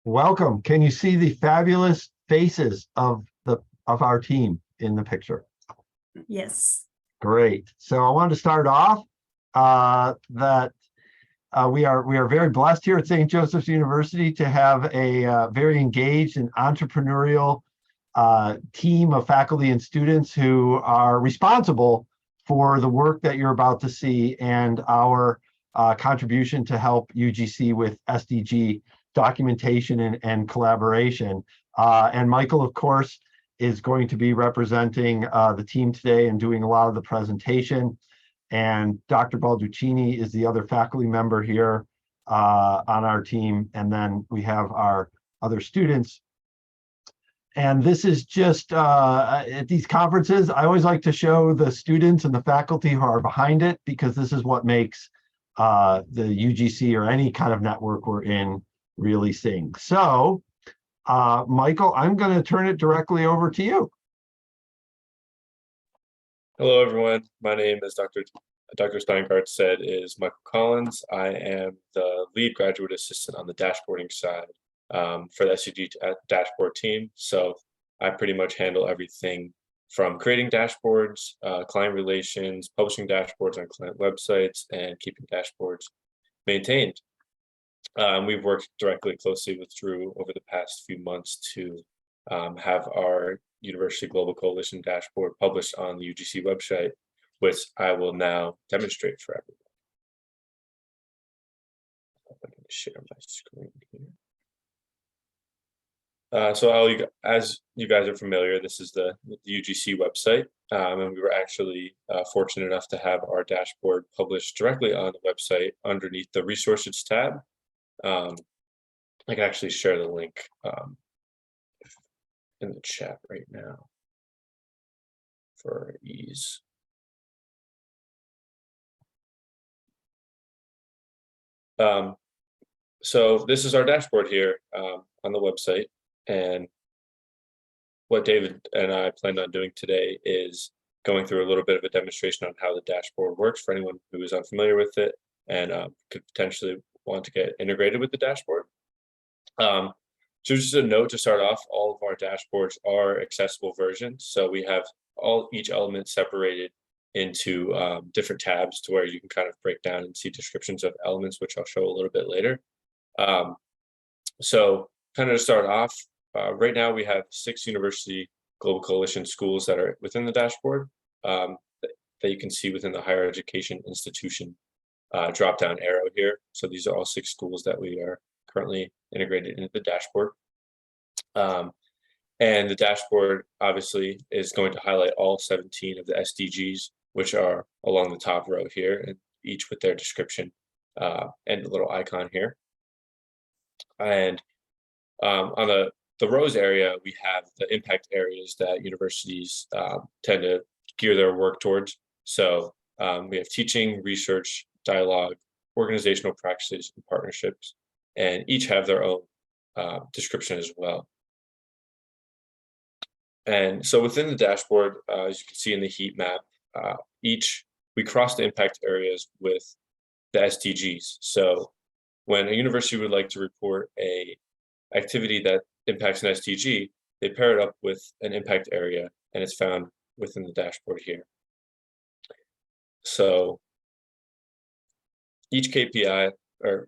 Welcome. Can you see the fabulous faces of our team in the picture? Yes. Great. So I wanted to start off that we are very blessed here at St. Joseph's University to have a very engaged and entrepreneurial team of faculty and students who are responsible for the work that you're about to see and our contribution to help UGC with SDG documentation and collaboration. And Michael, of course, is going to be representing the team today and doing a lot of the presentation. And Dr. Balducini is the other faculty member here on our team. And then we have our other students. And this is just, at these conferences, I always like to show the students and the faculty who are behind it, because this is what makes the UGC or any kind of network we're in really sing. So, Michael, I'm going to turn it directly over to you. Hello, everyone. My name is Dr. Steingard said is Michael Collins. I am the lead graduate assistant on the dashboarding side for the Sgd Dashboard team. So I pretty much handle everything from creating dashboards, client relations, publishing dashboards on client websites, and keeping dashboards maintained. We've worked directly closely with Drew over the past few months to have our University Global Coalition dashboard published on the UGC website, which I will now demonstrate for everyone. I'm going to share my screen here. So as you guys are familiar, this is the UGC website, and we were actually fortunate enough to have our dashboard published directly on the website underneath the resources tab. I can actually share the link in the chat right now for ease. So this is our dashboard here on the website, and what David and I planned on doing today is going through a little bit of a demonstration on how the dashboard works for anyone who is unfamiliar with it and could potentially want to get integrated with the dashboard. So just a note to start off, all of our dashboards are accessible versions. So we have each element separated into different tabs to where you can kind of break down and see descriptions of elements, which I'll show a little bit later. So kind of to start off, right now we have 6 University Global Coalition schools that are within the dashboard that you can see within the higher education institution drop-down arrow here. So these are all 6 schools that we are currently integrated into the dashboard. And the dashboard obviously is going to highlight all 17 of the SDGs, which are along the top row here, and each with their description and a little icon here. And on the rows area, we have the impact areas that universities tend to gear their work towards. So we have teaching, research, dialogue, organizational practices, and partnerships, and each have their own description as well. And so within the dashboard, as you can see in the heat map, we cross the impact areas with the SDGs. So when a university would like to report a activity that impacts an SDG, they pair it up with an impact area, and it's found within the dashboard here. So each KPI or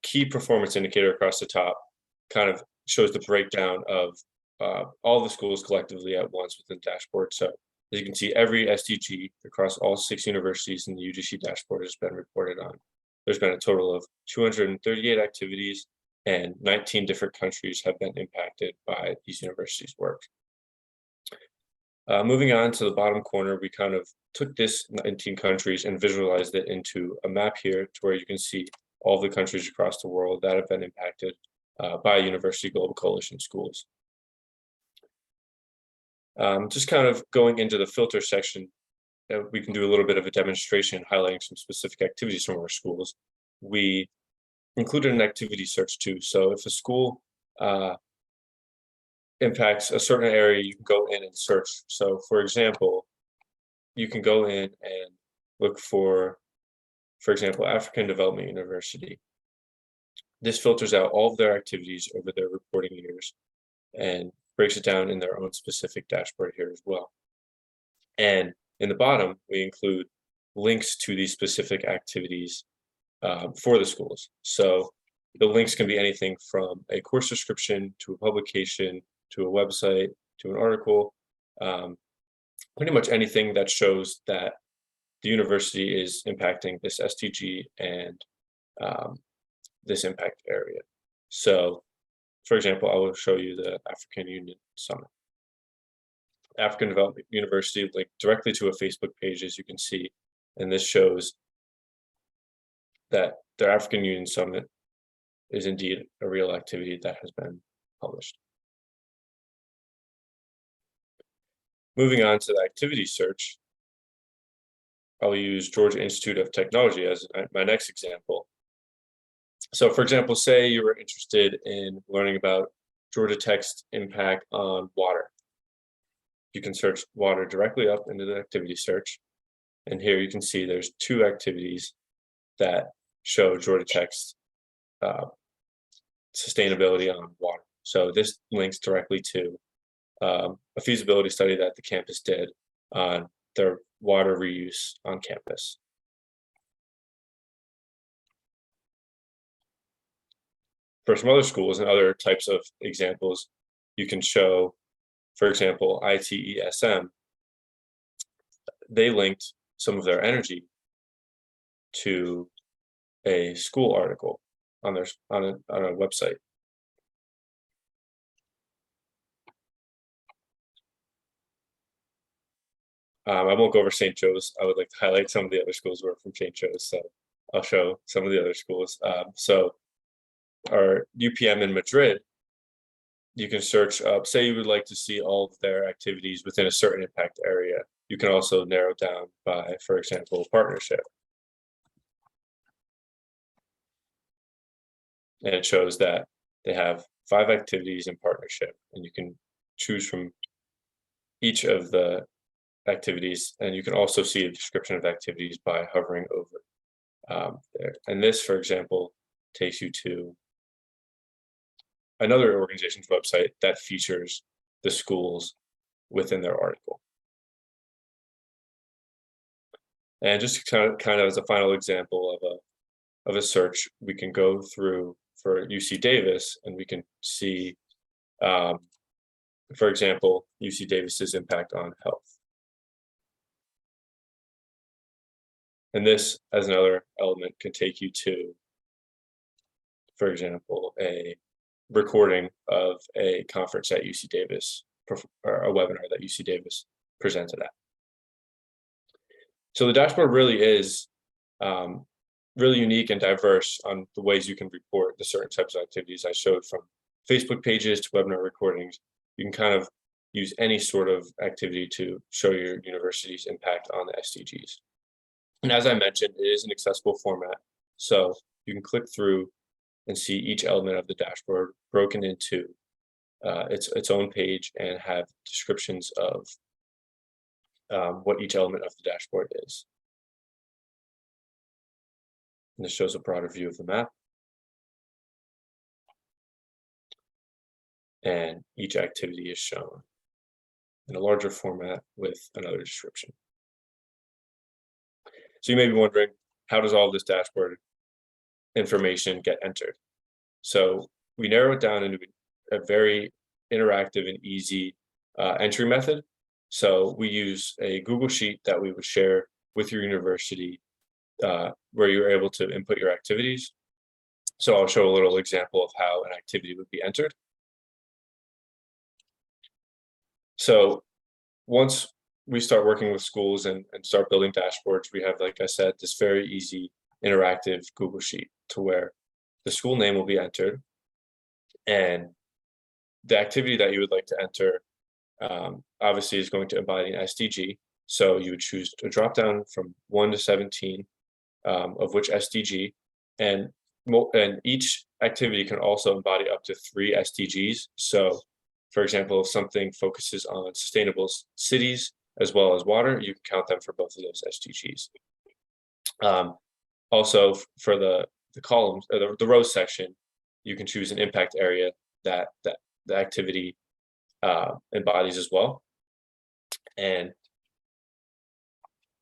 key performance indicator across the top kind of shows the breakdown of all the schools collectively at once within the dashboard. So as you can see, every SDG across all 6 universities in the UGC dashboard has been reported on. There's been a total of 238 activities, and 19 different countries have been impacted by these universities' work. Moving on to the bottom corner, we kind of took this 19 countries and visualized it into a map here to where you can see all the countries across the world that have been impacted by University Global Coalition schools. Just kind of going into the filter section, we can do a little bit of a demonstration highlighting some specific activities from our schools. We included an activity search too. So if a school impacts a certain area, you can go in and search. So for example, you can go in and look for example, African Development University. This filters out all of their activities over their reporting years and breaks it down in their own specific dashboard here as well. And in the bottom, we include links to these specific activities for the schools. So the links can be anything from a course description to a publication to a website to an article, pretty much anything that shows that the university is impacting this SDG and this impact area. So, for example, I will show you the African Union Summit. African Development University linked directly to a Facebook page, as you can see, and this shows that their African Union Summit is indeed a real activity that has been published. Moving on to the activity search, I'll use Georgia Institute of Technology as my next example. So for example, say you were interested in learning about Georgia Tech's impact on water. You can search water directly up into the activity search. And here you can see there's 2 activities that show Georgia Tech's sustainability on water. So this links directly to a feasibility study that the campus did on their water reuse on campus. For some other schools and other types of examples, you can show, for example, ITESM. They linked some of their energy to a school article on their on a website. I won't go over St. Joe's. I would like to highlight some of the other schools who are from St. Joe's, so I'll show some of the other schools. So our UPM in Madrid, you can search up, say you would like to see all of their activities within a certain impact area. You can also narrow down by, for example, partnership. And it shows that they have 5 activities in partnership, and you can choose from each of the activities, and you can also see a description of activities by hovering over there. And this, for example, takes you to another organization's website that features the schools within their article. And just kind of as a final example of a search, we can go through for UC Davis, and we can see, for example, UC Davis's impact on health. And this, as another element, can take you to, for example, a recording of a conference at UC Davis, or a webinar that UC Davis presented at. So the dashboard really is really unique and diverse on the ways you can report the certain types of activities I showed, from Facebook pages to webinar recordings. You can kind of use any sort of activity to show your university's impact on the SDGs. And as I mentioned, it is an accessible format, so you can click through and see each element of the dashboard broken into its own page and have descriptions of what each element of the dashboard is. And this shows a broader view of the map. And each activity is shown in a larger format with another description. So you may be wondering, how does all of this dashboard information get entered? So we narrow it down into a very interactive and easy entry method. So we use a Google Sheet that we would share with your university, where you're able to input your activities. So I'll show a little example of how an activity would be entered. So once we start working with schools and start building dashboards, we have, like I said, this very easy interactive Google Sheet to where the school name will be entered and the activity that you would like to enter obviously is going to embody an SDG. So you would choose a drop down from 1 to 17 of which SDG, and each activity can also embody up to 3 SDGs. So for example, if something focuses on sustainable cities as well as water, you can count them for both of those SDGs. Also for the columns, the rows section, you can choose an impact area that the activity embodies as well. And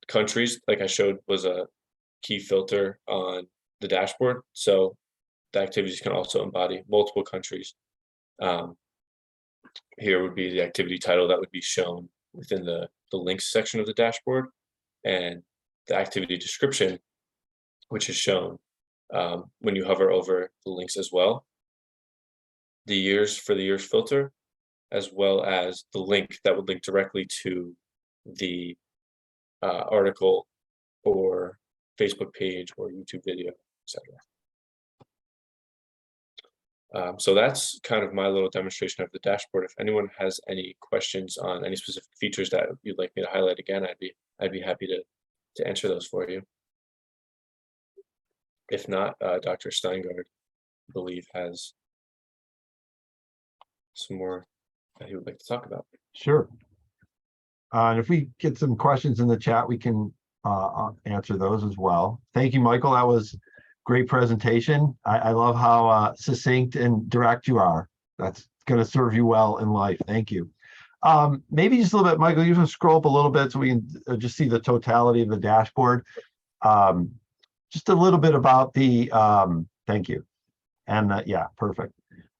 countries, like I showed, was a key filter on the dashboard. So the activities can also embody multiple countries. Here would be the activity title that would be shown within the links section of the dashboard, and the activity description, which is shown when you hover over the links as well. The years for the years filter, as well as the link that would link directly to the article or Facebook page or YouTube video, etc. So that's kind of my little demonstration of the dashboard. If anyone has any questions on any specific features that you'd like me to highlight again, I'd be happy to answer those for you. If not, Dr. Steingard, I believe, has some more that he would like to talk about. Sure. And if we get some questions in the chat, we can answer those as well. Thank you, Michael. That was great presentation. I love how succinct and direct you are. That's going to serve you well in life. Thank you. Maybe just a little bit, Michael, you can scroll up a little bit so we can just see the totality of the dashboard. Just a little bit about the, thank you. And yeah, perfect.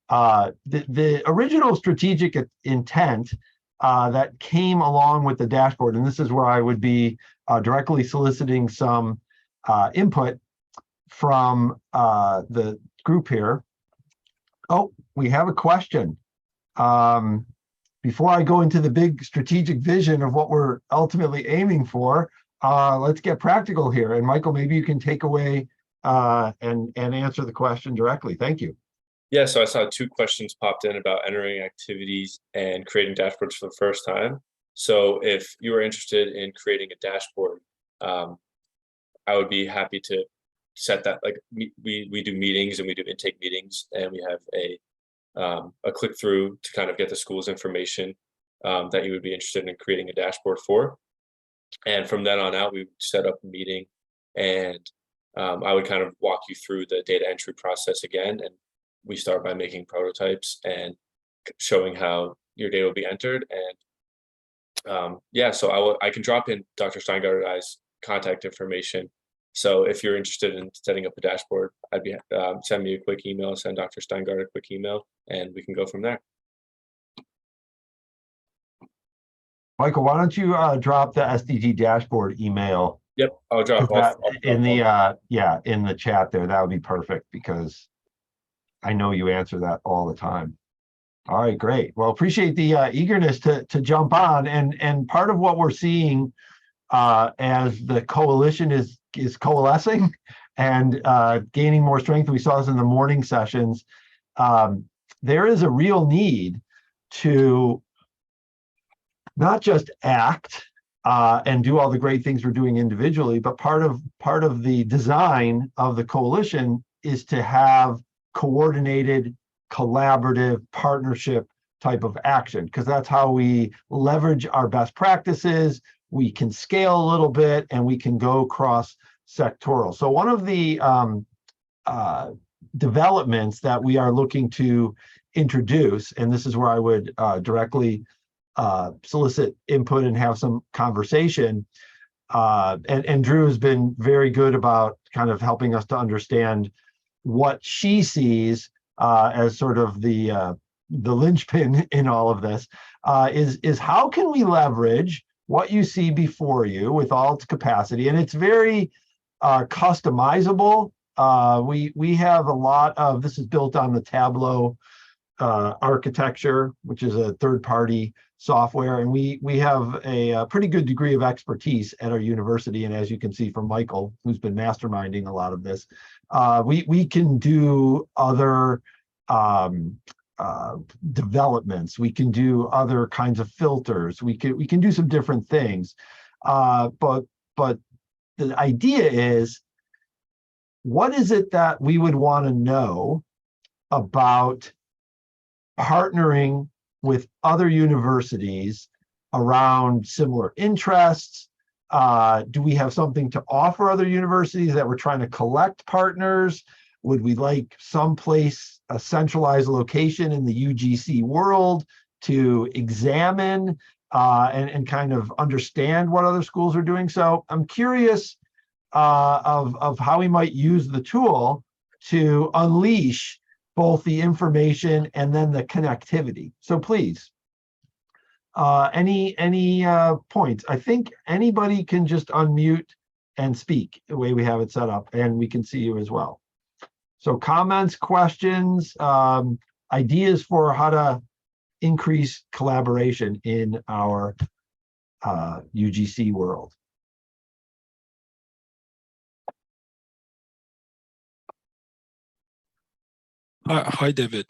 The original strategic intent that came along with the dashboard, and this is where I would be directly soliciting some input from the group here. Oh, we have a question. Before I go into the big strategic vision of what we're ultimately aiming for, let's get practical here. And Michael, maybe you can take away and answer the question directly. Thank you. Yeah, so I saw 2 questions popped in about entering activities and creating dashboards for the first time. So if you are interested in creating a dashboard, I would be happy to set that. Like we do meetings and we do intake meetings, and we have a click through to kind of get the school's information that you would be interested in creating a dashboard for. And from then on out, we would set up a meeting, and I would kind of walk you through the data entry process again. And we start by making prototypes and showing how your data will be entered. And yeah, so I can drop in Dr. Steingard and I's contact information. So if you're interested in setting up a dashboard, I'd be send me a quick email, send Dr. Steingard a quick email, and we can go from there. Michael, why don't you drop the SDG Dashboard email? Yep, I'll drop off in the yeah, in the chat there. That would be perfect, because I know you answer that all the time. All right, great. Well, appreciate the eagerness to jump on, and part of what we're seeing as the coalition is coalescing and gaining more strength. We saw this in the morning sessions. There is a real need to not just act and do all the great things we're doing individually, but part of the design of the coalition is to have coordinated, collaborative, partnership type of action, because that's how we leverage our best practices. We can scale a little bit, and we can go cross-sectoral. So one of the developments that we are looking to introduce, and this is where I would directly solicit input and have some conversation, and Drew has been very good about kind of helping us to understand what she sees as sort of the linchpin in all of this, is how can we leverage what you see before you with all its capacity. And it's very customizable. We have a lot of, this is built on the Tableau architecture, which is a third-party software, and we have a pretty good degree of expertise at our university. And as you can see from Michael, who's been masterminding a lot of this, we can do other developments. We can do other kinds of filters. We can do some different things. But the idea is, what is it that we would want to know about partnering with other universities around similar interests? Do we have something to offer other universities that we're trying to collect partners? Would we like someplace, a centralized location in the UGC world to examine and kind of understand what other schools are doing? So I'm curious of how we might use the tool to unleash both the information and then the connectivity. So please, any points? I think anybody can just unmute and speak the way we have it set up, and we can see you as well. So comments, questions, ideas for how to increase collaboration in our UGC world. Hi, David.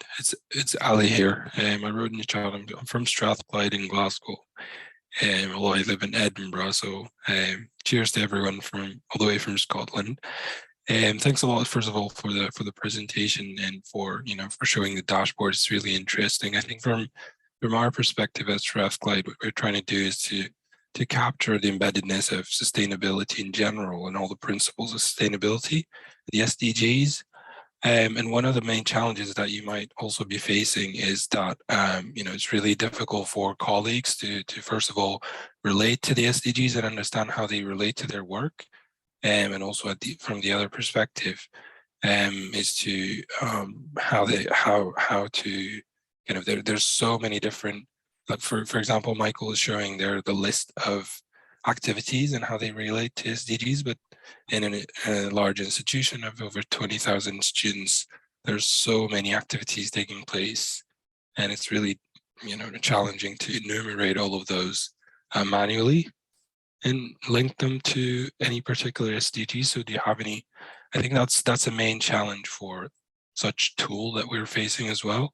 It's Ali here. I wrote in the chat. I'm from Strathclyde in Glasgow. Although I live in Edinburgh, so cheers to everyone from all the way from Scotland. Thanks a lot, first of all, for the presentation and for showing the dashboard. It's really interesting. I think from our perspective at Strathclyde, what we're trying to do is to capture the embeddedness of sustainability in general and all the principles of sustainability, the SDGs. And one of the main challenges that you might also be facing is that it's really difficult for colleagues to first of all relate to the SDGs and understand how they relate to their work, and also from the other perspective is to how to there's so many different, like for example, Michael is showing there the list of activities and how they relate to SDGs, but in a large institution of over 20,000 students, there's so many activities taking place, and it's really challenging to enumerate all of those manually and link them to any particular SDG. So do you have any? I think that's a main challenge for such tool that we're facing as well.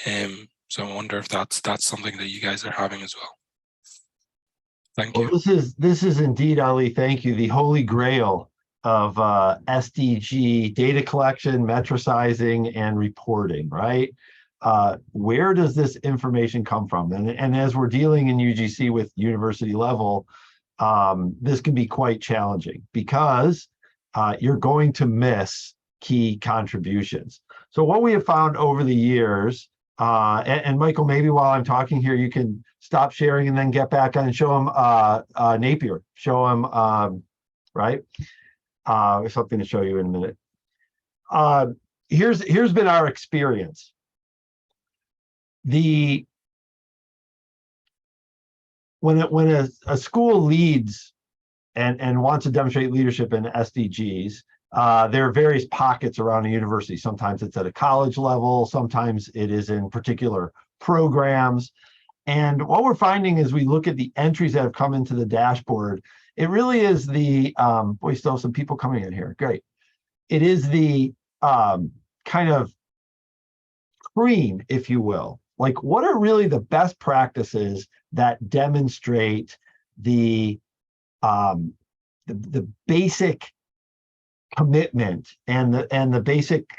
So I wonder if that's something that you guys are having as well. Thank you. Well, this is indeed, Ali, thank you, the holy grail of SDG data collection, metricizing, and reporting, right? Where does this information come from? And as we're dealing in UGC with university level, this can be quite challenging because you're going to miss key contributions. So what we have found over the years, and Michael, maybe while I'm talking here, you can stop sharing and then get back on and show him Napier, show him, right? Something to show you in a minute. Here's been our experience. When a school leads and wants to demonstrate leadership in SDGs, there are various pockets around a university. Sometimes it's at a college level, sometimes it is in particular programs. And what we're finding as we look at the entries that have come into the dashboard, it really is the, boy, still some people coming in here, great. It is the kind of cream, if you will. Like, what are really the best practices that demonstrate the basic commitment and the basic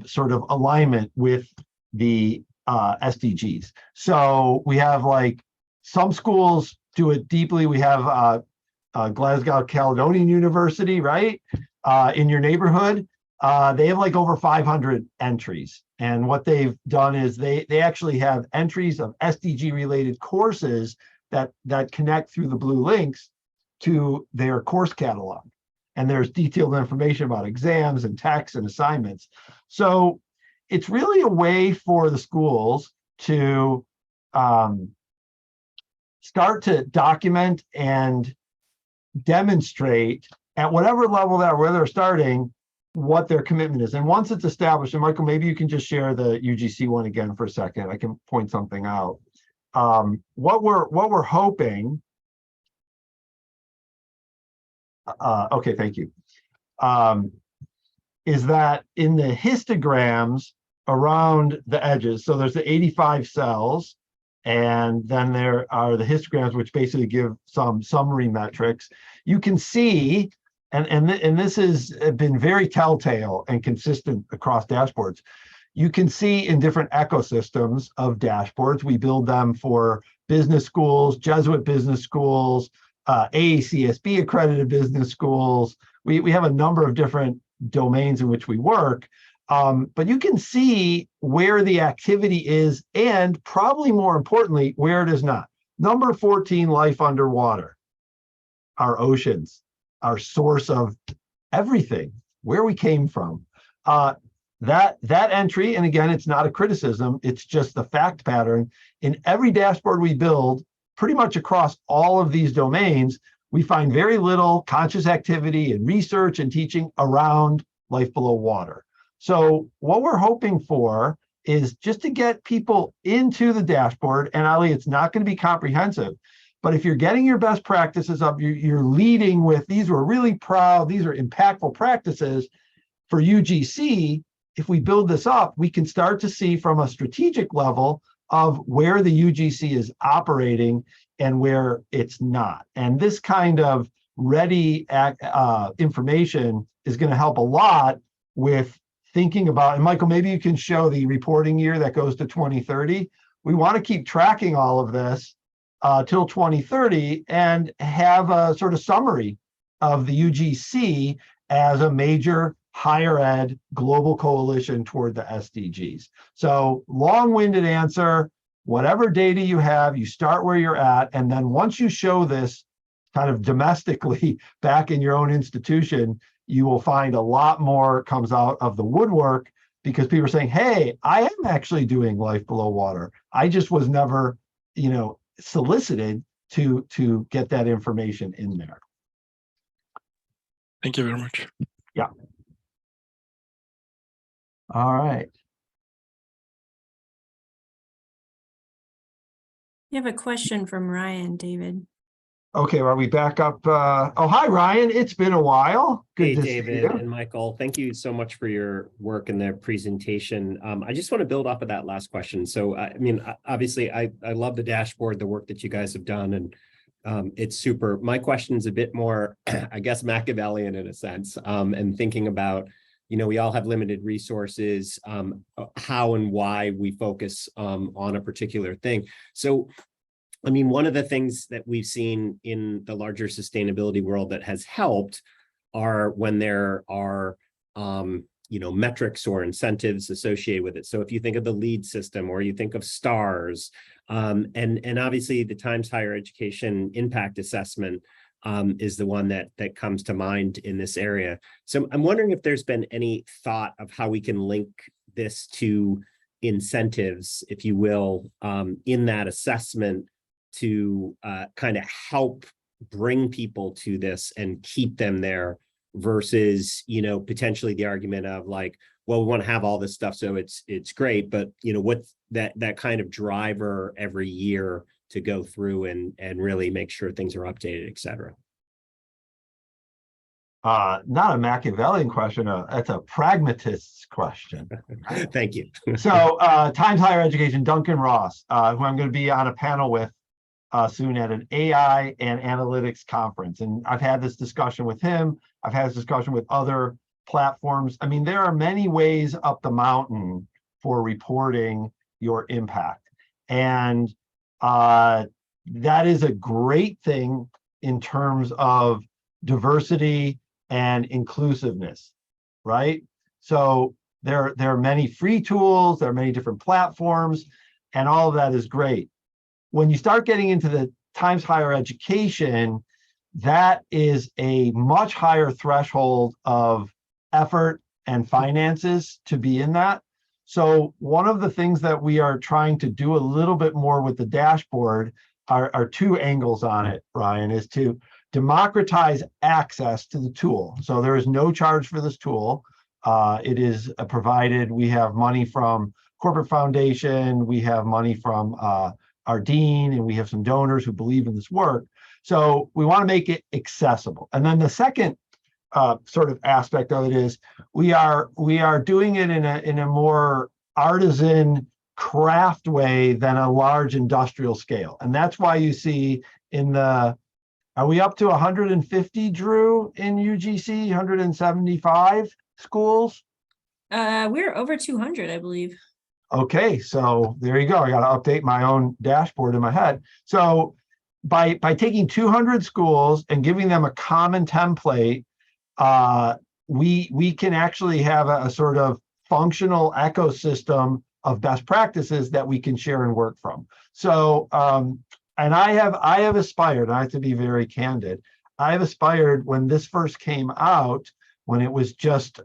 sort of alignment with the SDGs. So we have, like, some schools do it deeply. We have Glasgow Caledonian University, right? In your neighborhood, they have like over 500 entries. And what they've done is they actually have entries of SDG related courses that connect through the blue links to their course catalog. And there's detailed information about exams and texts and assignments. So it's really a way for the schools to start to document and demonstrate at whatever level where they're starting what their commitment is. And once it's established, and Michael, maybe you can just share the UGC one again for a second. I can point something out. What we're hoping. Okay, thank you. Is that in the histograms around the edges, so there's the 85 cells, and then there are the histograms, which basically give some summary metrics. You can see, and this has been very telltale and consistent across dashboards. You can see in different ecosystems of dashboards, we build them for business schools, Jesuit business schools, AACSB accredited business schools. We have a number of different domains in which we work. But you can see where the activity is, and probably more importantly, where it is not. Number 14, life underwater, our oceans, our source of everything, where we came from. That entry, and again, it's not a criticism, it's just the fact pattern. In every dashboard we build, pretty much across all of these domains, we find very little conscious activity and research and teaching around life below water. So what we're hoping for is just to get people into the dashboard, and Ali, it's not going to be comprehensive, but if you're getting your best practices up, you're leading with, these were really proud, these are impactful practices for UGC. If we build this up, we can start to see from a strategic level of where the UGC is operating and where it's not. And this kind of ready information is going to help a lot with thinking about, and Michael, maybe you can show the reporting year that goes to 2030. We want to keep tracking all of this till 2030 and have a sort of summary of the UGC as a major higher ed global coalition toward the SDGs. So long-winded answer, whatever data you have, you start where you're at, and then once you show this kind of domestically back in your own institution, you will find a lot more comes out of the woodwork, because people are saying, hey, I am actually doing life below water. I just was never, solicited to get that information in there. Thank you very much. Yeah. All right. You have a question from Ryan, David. Okay, are we back up? Oh, hi, Ryan. It's been a while. Good Hey, to David see you. and Michael, thank you so much for your work in the presentation. I just want to build off of that last question. So, I mean, obviously, I love the dashboard, the work that you guys have done, and it's super. My question is a bit more, I guess, Machiavellian in a sense, and thinking about, we all have limited resources, how and why we focus on a particular thing. So, I mean, one of the things that we've seen in the larger sustainability world that has helped are when there are, metrics or incentives associated with it. So if you think of the LEED system, or you think of STARS, and obviously the Times Higher Education Impact Assessment is the one that comes to mind in this area. So I'm wondering if there's been any thought of how we can link this to incentives, if you will, in that assessment, to kind of help bring people to this and keep them there, versus, potentially the argument of like, well, we want to have all this stuff, so it's great, but what's that kind of driver every year to go through and really make sure things are updated, et cetera. Not a Machiavellian question, it's a pragmatist's question. Thank you. So Times Higher Education, Duncan Ross, who I'm going to be on a panel with soon at an AI and analytics conference. And I've had this discussion with him. I've had this discussion with other platforms. I mean, there are many ways up the mountain for reporting your impact. And that is a great thing in terms of diversity and inclusiveness, right? So there are many free tools, there are many different platforms, and all of that is great. When you start getting into the Times Higher Education, that is a much higher threshold of effort and finances to be in that. So one of the things that we are trying to do a little bit more with the dashboard are two angles on it, Ryan, is to democratize access to the tool. So there is no charge for this tool. It is provided. We have money from corporate foundation. We have money from our dean, and we have some donors who believe in this work. So we want to make it accessible. And then the second sort of aspect of it is we are doing it in a more artisan craft way than a large industrial scale. And that's why you see in the, are we up to 150, Drew, in UGC, 175 schools? We're over 200, I believe. Okay, so there you go. I got to update my own dashboard in my head. So by taking 200 schools and giving them a common template, we can actually have a sort of functional ecosystem of best practices that we can share and work from. So, and I have aspired, I have to be very candid, I have aspired when this first came out, when it was just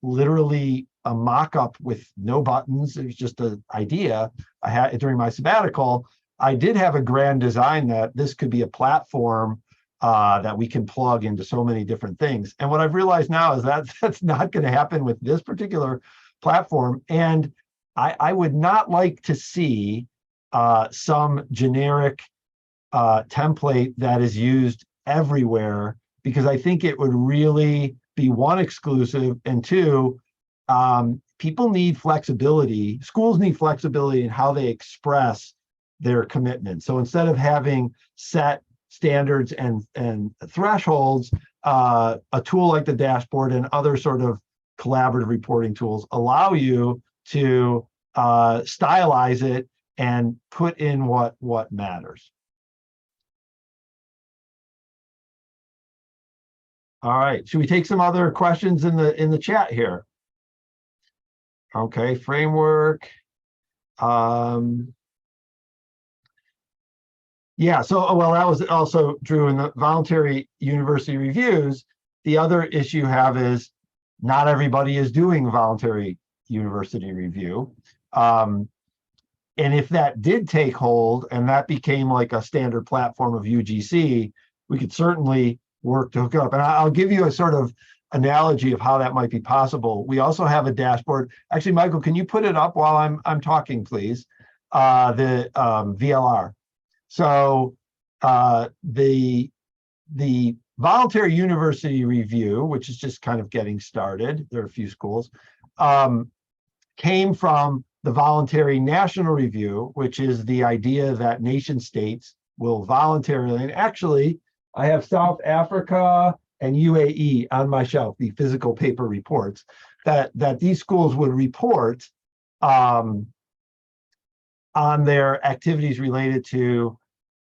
literally a mock-up with no buttons, it was just an idea I had during my sabbatical. I did have a grand design that this could be a platform that we can plug into so many different things. And what I've realized now is that that's not going to happen with this particular platform. And I would not like to see some generic template that is used everywhere, because I think it would really be, one, exclusive, and two, people need flexibility. Schools need flexibility in how they express their commitment. So instead of having set standards and thresholds, a tool like the dashboard and other sort of collaborative reporting tools allow you to stylize it and put in what matters. All right, should we take some other questions in the chat here? Okay, framework. Yeah, so, well, that was also Drew in the voluntary university reviews. The other issue you have is not everybody is doing voluntary university review. And if that did take hold and that became like a standard platform of UGC, we could certainly work to hook up. And I'll give you a sort of analogy of how that might be possible. We also have a dashboard. Actually, Michael, can you put it up while I'm talking, please? The VLR. So the voluntary university review, which is just kind of getting started, there are a few schools, came from the voluntary national review, which is the idea that nation states will voluntarily, and actually I have South Africa and UAE on my shelf, the physical paper reports, that these schools would report on their activities related to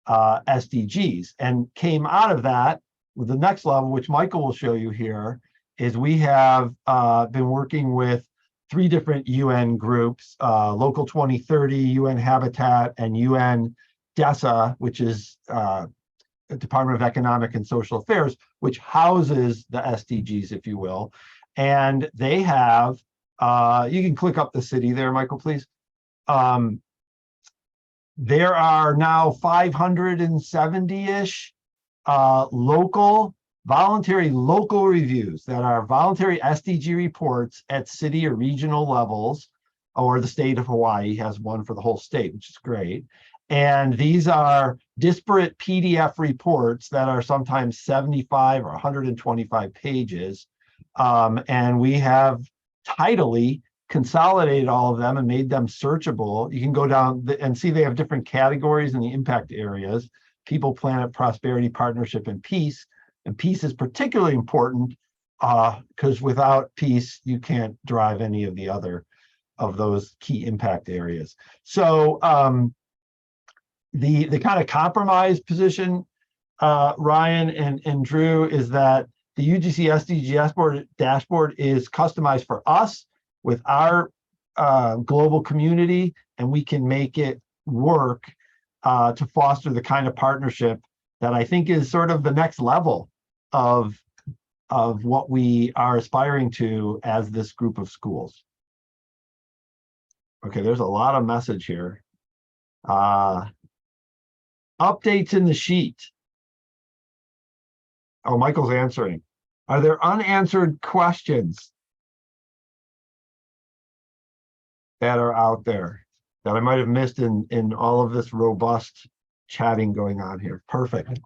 SDGs, and came out of that with the next level, which Michael will show you here, is we have been working with 3 different UN groups, Local 2030, UN Habitat, and UN DESA, which is Department of Economic and Social Affairs, which houses the SDGs, if you will. And they have, you can click up the city there, Michael, please. There are now 570-ish voluntary local reviews that are voluntary SDG reports at city or regional levels, or the state of Hawaii has one for the whole state, which is great. And these are disparate PDF reports that are sometimes 75 or 125 pages. And we have tidily consolidated all of them and made them searchable. You can go down and see they have different categories in the impact areas: people, planet, prosperity, partnership, and peace. And peace is particularly important because without peace, you can't drive any of the other of those key impact areas. So the kind of compromise position, Ryan and Drew, is that the UGC SDG Dashboard is customized for us with our global community, and we can make it work to foster the kind of partnership that I think is sort of the next level of what we are aspiring to as this group of schools. Okay, there's a lot of message here. Updates in the sheet. Oh, Michael's answering. Are there unanswered questions that are out there that I might have missed in all of this robust chatting going on here? Perfect.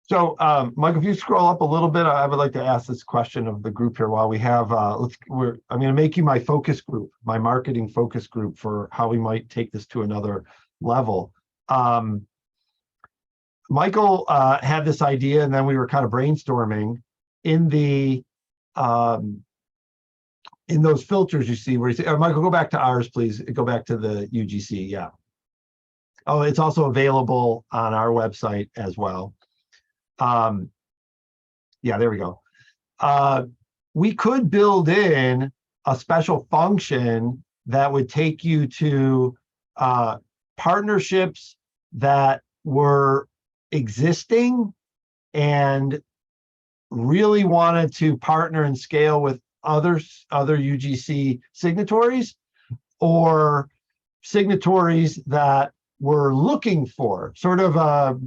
So, Michael, if you scroll up a little bit, I would like to ask this question of the group here while we have, I'm going to make you my focus group, my marketing focus group for how we might take this to another level. Michael had this idea, and then we were kind of brainstorming in the in those filters you see where you say, Michael, go back to ours, please. Go back to the UGC, yeah. Oh, it's also available on our website as well. Yeah, there we go. We could build in a special function that would take you to partnerships that were existing and really wanted to partner and scale with other UGC signatories, or signatories that were looking for sort of how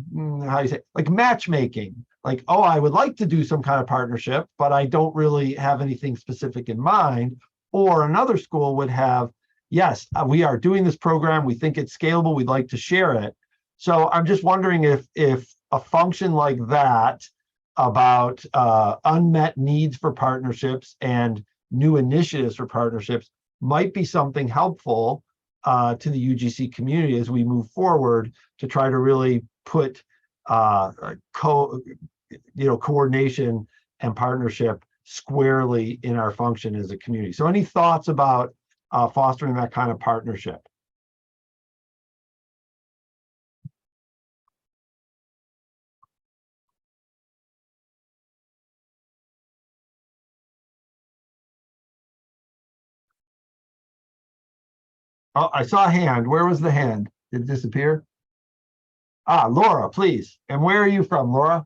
you say, like matchmaking. Like, oh, I would like to do some kind of partnership, but I don't really have anything specific in mind. Or another school would have, yes, we are doing this program. We think it's scalable. We'd like to share it. So I'm just wondering if a function like that about unmet needs for partnerships and new initiatives for partnerships might be something helpful to the UGC community as we move forward to try to really put coordination and partnership squarely in our function as a community. So any thoughts about fostering that kind of partnership? Oh, I saw a hand. Where was the hand? Did it disappear? Ah, Laura, please. And where are you from, Laura?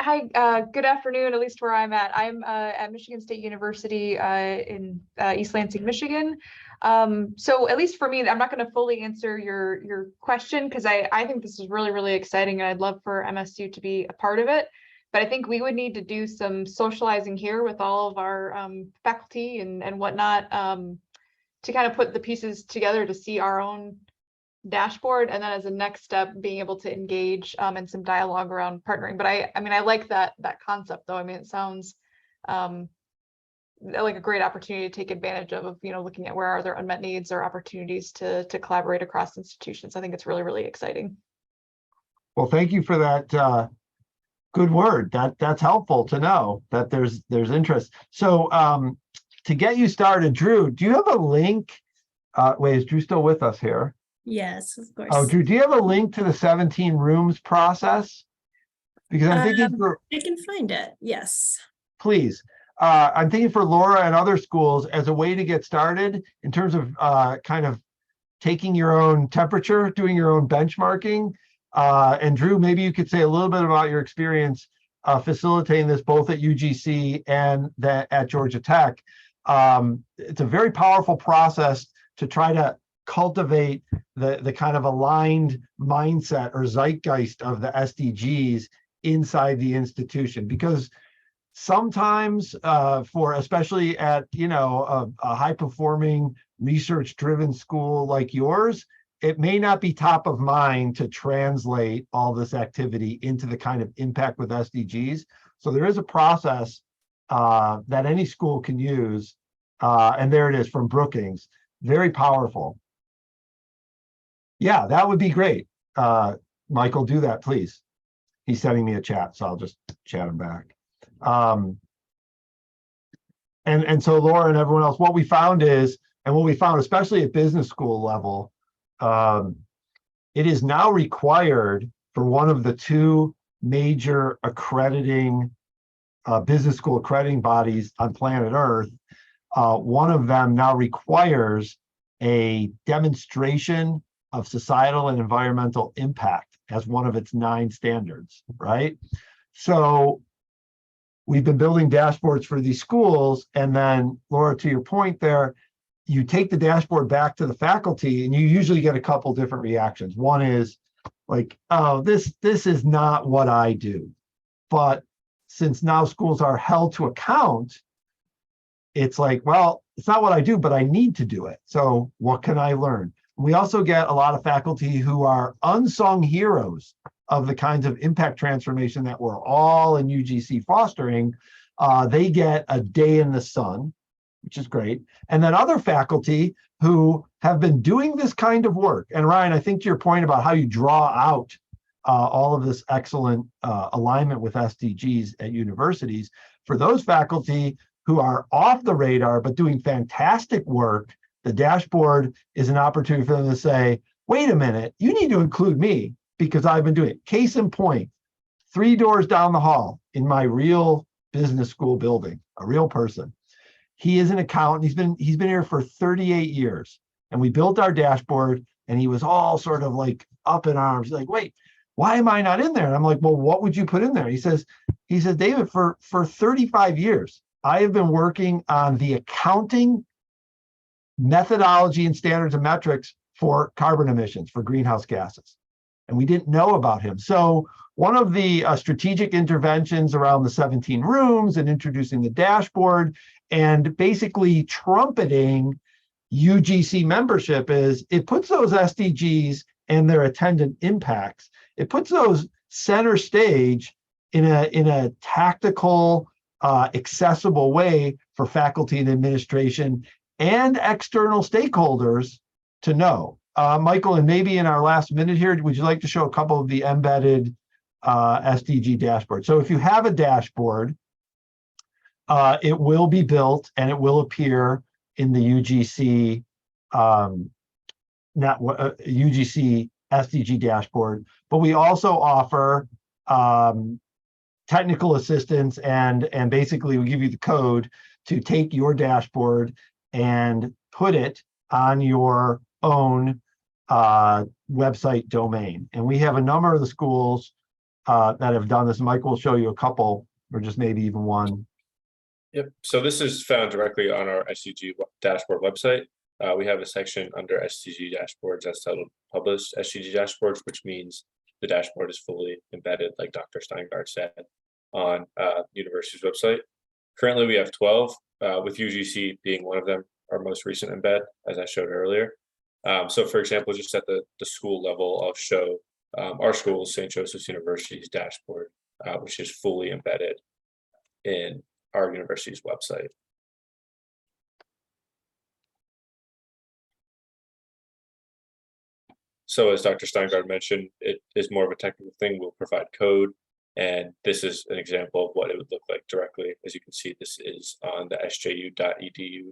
Hi, good afternoon, at least where I'm at. I'm at Michigan State University in East Lansing, Michigan. So at least for me, I'm not going to fully answer your question because I think this is really, really exciting, and I'd love for MSU to be a part of it. But I think we would need to do some socializing here with all of our faculty and whatnot to kind of put the pieces together to see our own dashboard, and then as a next step being able to engage in some dialogue around partnering. But I mean I like that concept though. I mean, it sounds like a great opportunity to take advantage of looking at where are there unmet needs or opportunities to collaborate across institutions. I think it's really, really exciting. Well, thank you for that good word. That's helpful to know that there's interest. So to get you started, Drew, do you have a link? Wait, is Drew still with us here? Yes, of course. Oh, Drew, do you have a link to the 17 rooms process? Because I'm thinking for, I can find it. Yes. please. I'm thinking for Laura and other schools as a way to get started in terms of kind of taking your own temperature, doing your own benchmarking. And Drew, maybe you could say a little bit about your experience facilitating this both at UGC and at Georgia Tech. It's a very powerful process to try to cultivate the kind of aligned mindset or zeitgeist of the SDGs inside the institution, because sometimes for especially at a high performing research driven school like yours, it may not be top of mind to translate all this activity into the kind of impact with SDGs. So there is a process that any school can use, and there it is from Brookings, very powerful. Yeah, that would be great. Michael, do that, please. He's sending me a chat, so I'll just chat him back. And so Laura and everyone else, what we found is, and what we found, especially at business school level, it is now required for one of the two major accrediting business school accrediting bodies on planet Earth. One of them now requires a demonstration of societal and environmental impact as one of its 9 standards, right? So we've been building dashboards for these schools, and then Laura, to your point there, you take the dashboard back to the faculty and you usually get a couple different reactions. One is like, oh, this is not what I do. But since now schools are held to account, it's like, well, it's not what I do, but I need to do it. So what can I learn? We also get a lot of faculty who are unsung heroes of the kinds of impact transformation that we're all in UGC fostering. They get a day in the sun, which is great. And then other faculty who have been doing this kind of work. And Ryan, I think to your point about how you draw out all of this excellent alignment with SDGs at universities, for those faculty who are off the radar but doing fantastic work, the dashboard is an opportunity for them to say, wait a minute, you need to include me because I've been doing it. Case in point, 3 doors down the hall in my real business school building, a real person. He is an accountant. He's been here for 38 years. And we built our dashboard and he was all sort of like up in arms. He's like, wait, why am I not in there? And I'm like, well, what would you put in there? He says, David, for 35 years, I have been working on the accounting methodology and standards and metrics for carbon emissions, for greenhouse gases. And we didn't know about him. So one of the strategic interventions around the 17 rooms and introducing the dashboard and basically trumpeting UGC membership is it puts those SDGs and their attendant impacts, it puts those center stage in a tactical, accessible way for faculty and administration and external stakeholders to know. Michael, and maybe in our last minute here, would you like to show a couple of the embedded SDG dashboards? So if you have a dashboard, it will be built and it will appear in the UGC UGC SDG dashboard, but we also offer technical assistance and basically we give you the code to take your dashboard and put it on your own website domain. And we have a number of the schools that have done this. Mike will show you a couple, or just maybe even one. Yep. So this is found directly on our SDG dashboard website. We have a section under SDG Dashboards that's titled Published SDG Dashboards, which means the dashboard is fully embedded, like Dr. Steingard said, on university's website. Currently, we have 12, with UGC being one of them, our most recent embed, as I showed earlier. So, for example, just at the school level, I'll show our school, St. Joseph's University's dashboard, which is fully embedded in our university's website. So as Dr. Steingard mentioned, it is more of a technical thing. We'll provide code, and this is an example of what it would look like directly. As you can see, this is on the sju.edu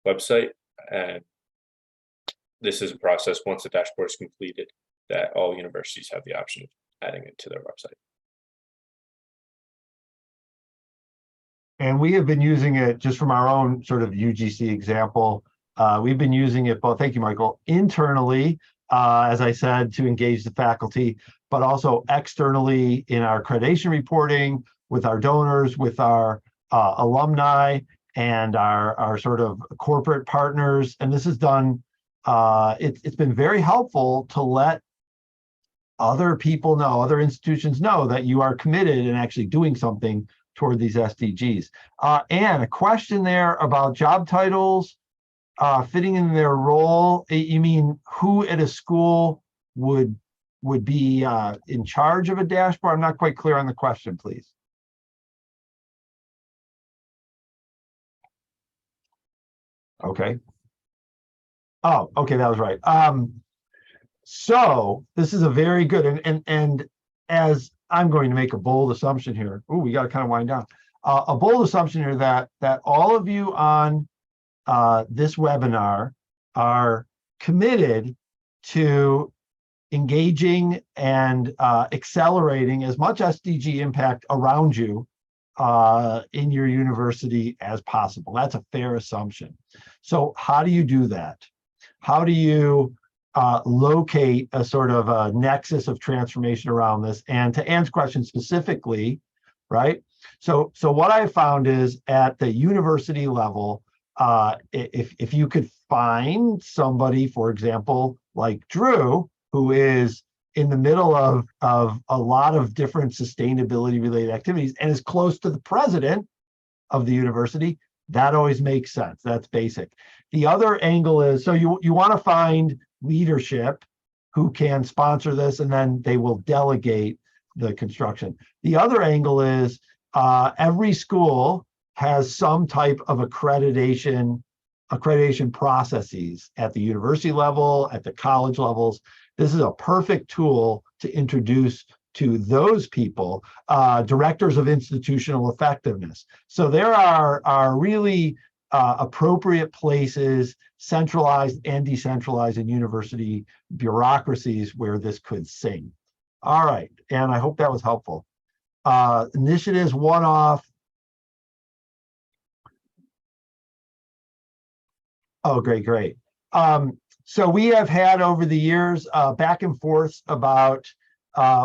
website, and this is a process once the dashboard is completed that all universities have the option of adding it to their website. And we have been using it just from our own sort of UGC example. We've been using it both, thank you, Michael, internally, as I said, to engage the faculty, but also externally in our accreditation reporting with our donors, with our alumni and our sort of corporate partners. And this is done, it's been very helpful to let other people know, other institutions know that you are committed and actually doing something toward these SDGs. And a question there about job titles fitting in their role. You mean who at a school would be in charge of a dashboard? I'm not quite clear on the question, please. Okay. Oh, okay, that was right. So this is a very good, and as I'm going to make a bold assumption here. Oh, we got to kind of wind down. A bold assumption here that all of you on this webinar are committed to engaging and accelerating as much SDG impact around you in your university as possible. That's a fair assumption. So how do you do that? How do you locate a sort of a nexus of transformation around this? And to Ann's question specifically, right? So what I found is at the university level, if you could find somebody, for example, like Drew, who is in the middle of a lot of different sustainability related activities and is close to the president of the university, that always makes sense. That's basic. The other angle is, so you want to find leadership who can sponsor this, and then they will delegate the construction. The other angle is every school has some type of accreditation processes at the university level, at the college levels. This is a perfect tool to introduce to those people, directors of institutional effectiveness. So there are really appropriate places, centralized and decentralized in university bureaucracies where this could sing. All right, and I hope that was helpful. Initiatives one-off. Oh, great. So we have had over the years back and forth about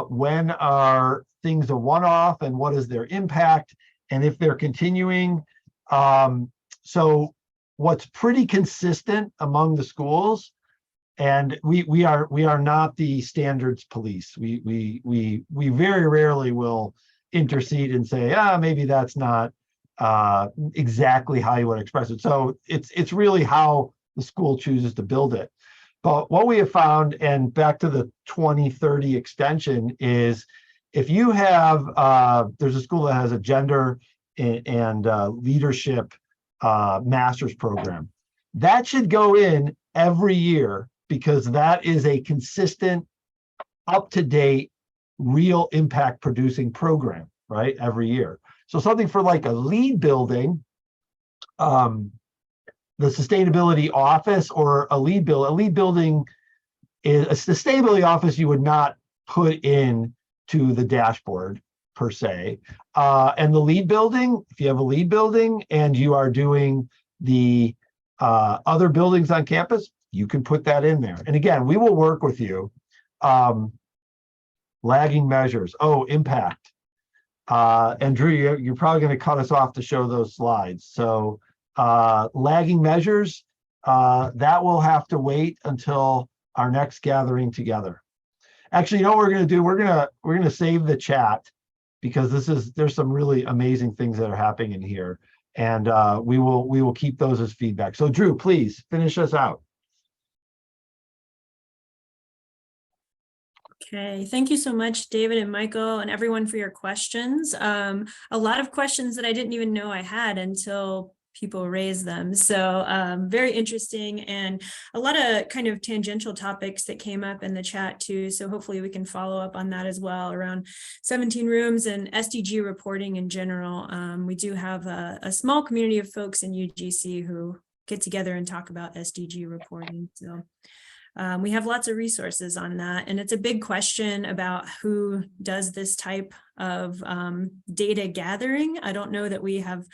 when are things a one-off and what is their impact and if they're continuing. So what's pretty consistent among the schools, and we are not the standards police. We very rarely will intercede and say, maybe that's not exactly how you would express it. So it's really how the school chooses to build it. But what we have found, and back to the 2030 extension, is if you have, there's a school that has a gender and leadership master's program, that should go in every year because that is a consistent, up-to-date, real impact producing program, right, every year. So something for like a lead building, the sustainability office or a lead building is a sustainability office you would not put in to the dashboard per se. And the lead building, if you have a lead building and you are doing the other buildings on campus, you can put that in there. And again, we will work with you. Lagging measures, impact. And Drew, you're probably going to cut us off to show those slides. So lagging measures, that will have to wait until our next gathering together. Actually, you know what we're going to do? We're going to save the chat because there's some really amazing things that are happening in here, and we will keep those as feedback. So Drew, please finish us out. Okay, thank you so much, David and Michael and everyone for your questions. A lot of questions that I didn't even know I had until people raised them. So very interesting, and a lot of kind of tangential topics that came up in the chat too. So hopefully we can follow up on that as well around 17 rooms and SDG reporting in general. We do have a small community of folks in UGC who get together and talk about SDG reporting. So we have lots of resources on that, and it's a big question about who does this type of data gathering. I don't know that we have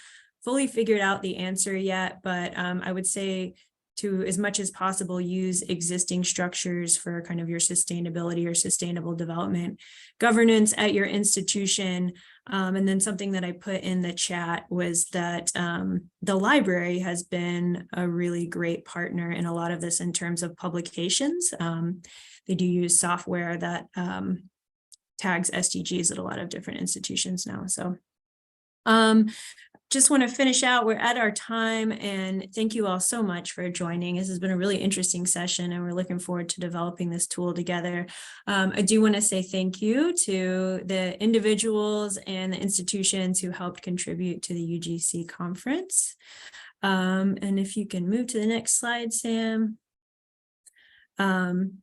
fully figured out the answer yet, but I would say to, as much as possible, use existing structures for kind of your sustainability or sustainable development governance at your institution. And then something that I put in the chat was that the library has been a really great partner in a lot of this in terms of publications. They do use software that tags SDGs at a lot of different institutions now. So just want to finish out. We're at our time, and thank you all so much for joining. This has been a really interesting session, and we're looking forward to developing this tool together. I do want to say thank you to the individuals and the institutions who helped contribute to the UGC conference. And if you can move to the next slide, Sam.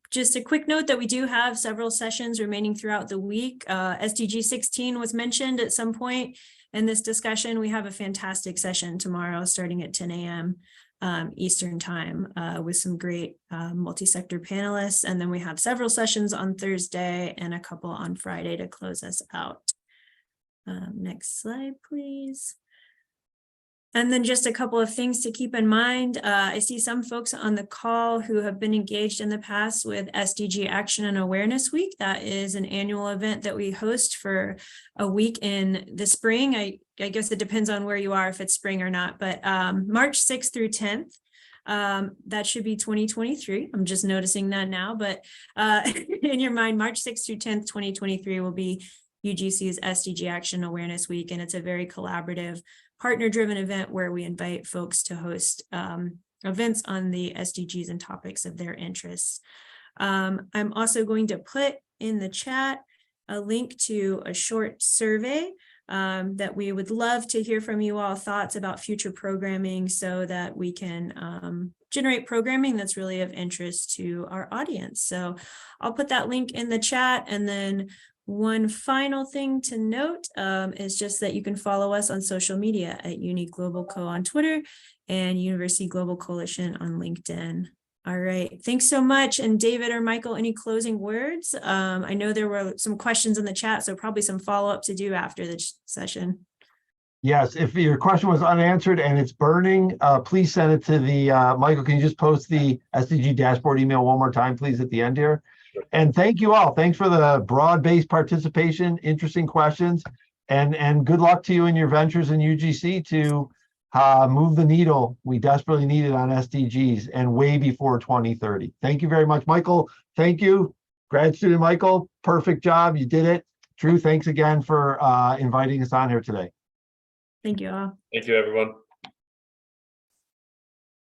Just a quick note that we do have several sessions remaining throughout the week. SDG 16 was mentioned at some point in this discussion. We have a fantastic session tomorrow starting at 10 a.m. Eastern time with some great multi-sector panelists. And then we have several sessions on Thursday and a couple on Friday to close us out. Next slide, please. And then just a couple of things to keep in mind. I see some folks on the call who have been engaged in the past with SDG Action and Awareness Week. That is an annual event that we host for a week in the spring. I guess it depends on where you are, if it's spring or not, but March 6th through 10th. That should be 2023. I'm just noticing that now, but in your mind, March 6th through 10th, 2023 will be UGC's SDG Action Awareness Week, and it's a very collaborative, partner-driven event where we invite folks to host events on the SDGs and topics of their interests. I'm also going to put in the chat a link to a short survey that we would love to hear from you all, thoughts about future programming, so that we can generate programming that's really of interest to our audience. So I'll put that link in the chat, and then One final thing to note is just that you can follow us on social media at Uni Global Co on Twitter and University Global Coalition on LinkedIn. All right, thanks so much. And David or Michael, any closing words? I know there were some questions in the chat, so probably some follow-up to do after the session. Yes, if your question was unanswered and it's burning, please send it to the, Michael, can you just post the SDG dashboard email one more time, please, at the end here? And thank you all. Thanks for the broad-based participation, interesting questions, and good luck to you in your ventures in UGC to move the needle. We desperately need it on SDGs and way before 2030. Thank you very much, Michael. Thank you. Grad student Michael, perfect job. You did it. Drew, thanks again for inviting us on here today. Thank you all. Thank you, everyone.